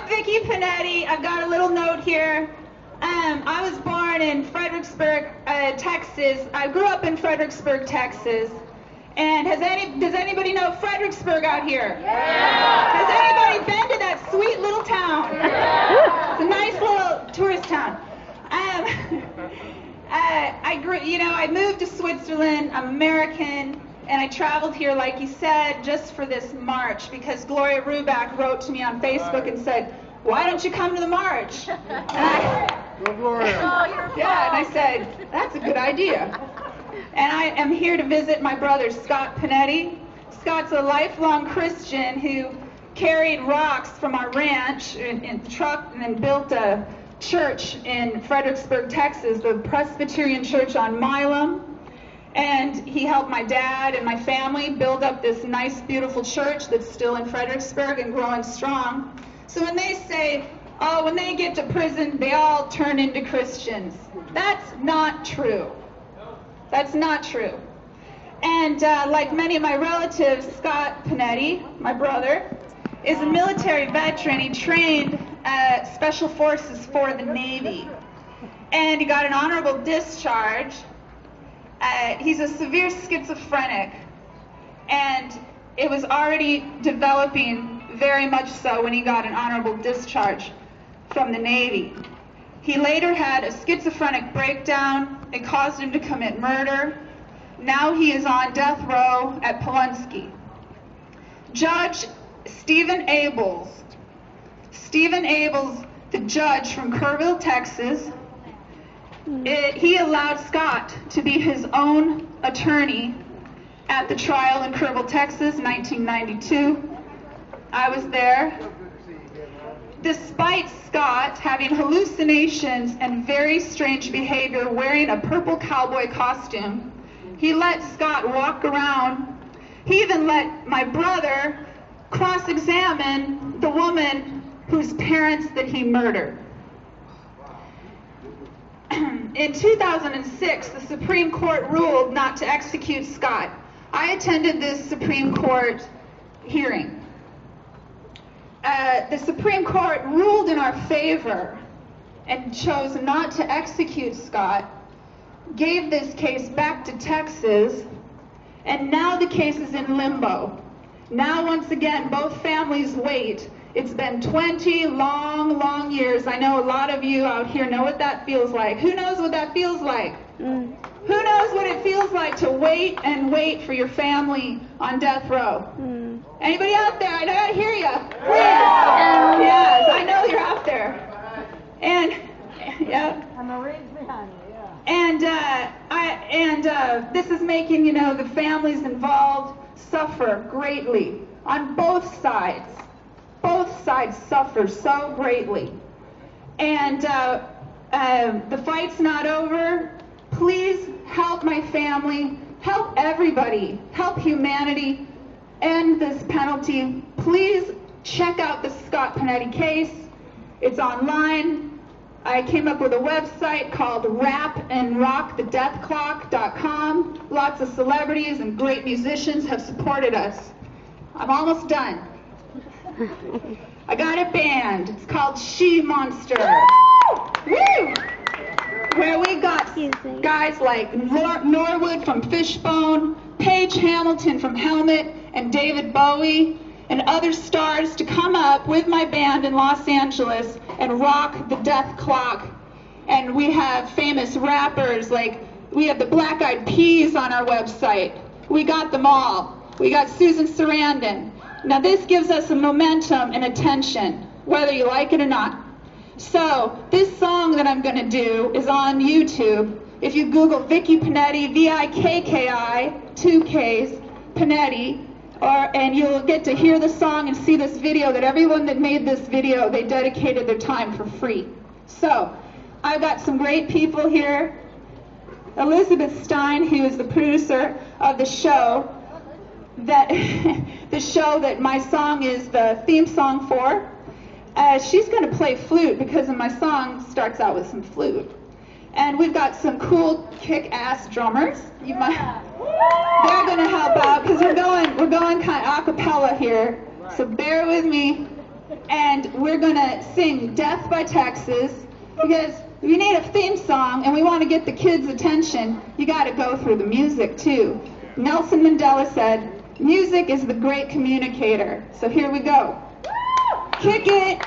I'm Vikki Panetti. I've got a little note here. I was born in Fredericksburg, Texas. I grew up in Fredericksburg, Texas. And does anybody know Fredericksburg out here? Yeah. Has anybody been to that sweet little town? Yeah. It's a nice little tourist town. I moved to Switzerland. I'm American, and I traveled here, like you said, just for this march because Gloria Ruback wrote to me on Facebook and said, "Why don't you come to the march?" Go Gloria. Yeah, and I said, "That's a good idea." And I am here to visit my brother, Scott Panetti. Scott's a lifelong Christian who carried rocks from our ranch in the truck and then built a church in Fredericksburg, Texas, the Presbyterian Church on Milam. And he helped my dad and my family build up this nice, beautiful church that's still in Fredericksburg and growing strong. So when they say, oh, when they get to prison, they all turn into Christians, that's not true. That's not true. And like many of my relatives, Scott Panetti, my brother, is a military veteran. He trained Special Forces for the Navy. And he got an honorable discharge. He's a severe schizophrenic. And it was already developing very much so when he got an honorable discharge from the Navy. He later had a schizophrenic breakdown. It caused him to commit murder. Now he is on death row at Polunsky. Judge Stephen Abels, the judge from Kerrville, Texas, he allowed Scott to be his own attorney at the trial in Kerrville, Texas, 1992. I was there. Despite Scott having hallucinations and very strange behavior wearing a purple cowboy costume, he let Scott walk around. He even let my brother cross-examine the woman whose parents that he murdered. In 2006, the Supreme Court ruled not to execute Scott. I attended this Supreme Court hearing. The Supreme Court ruled in our favor and chose not to execute Scott, gave this case back to Texas, and now the case is in limbo. Now, once again, both families wait. It's been 20 long, long years. I know a lot of you out here know what that feels like. Who knows what that feels like? Who knows what it feels like to wait and wait for your family on death row? Anybody out there? I know I hear you. Yeah. Yes, I know you're out there. And yeah. I'm a ridge behind you. Yeah. And this is making the families involved suffer greatly on both sides. Both sides suffer so greatly. And the fight's not over. Please help my family. Help everybody. Help humanity. End this penalty. Please check out the Scott Panetti case. It's online. I came up with a website called rapandrockthedeathclock.com. Lots of celebrities and great musicians have supported us. I'm almost done. I got a band. It's called She Monster. Woo! Where we got guys like Norwood from Fishbone, Paige Hamilton from Helmet, and David Bowie, and other stars to come up with my band in Los Angeles and rock the death clock. And we have famous rappers, like we have the Black Eyed Peas on our website. We got them all. We got Susan Sarandon. Now this gives us a momentum and attention, whether you like it or not. So this song that I'm going to do is on YouTube. If you Google Vikki Panetti, V-I-K-K-I, 2 Ks, Panetti, and you'll get to hear the song and see this video that everyone that made this video, they dedicated their time for free. So I've got some great people here. Elizabeth Stein, who is the producer of the show, that my song is the theme song for. She's going to play flute because my song starts out with some flute. And we've got some cool kick-ass drummers. They're going to help out because we're going kind of a cappella here. So bear with me. and we're going to sing Death by Texas, because if you need a theme song and we want to get the kids' attention, you got to go through the music too. Nelson Mandela said, music is the great communicator. So here we go. Kick it.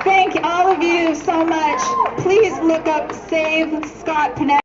Thank all of you so much. Please look up Save Scott Panetti.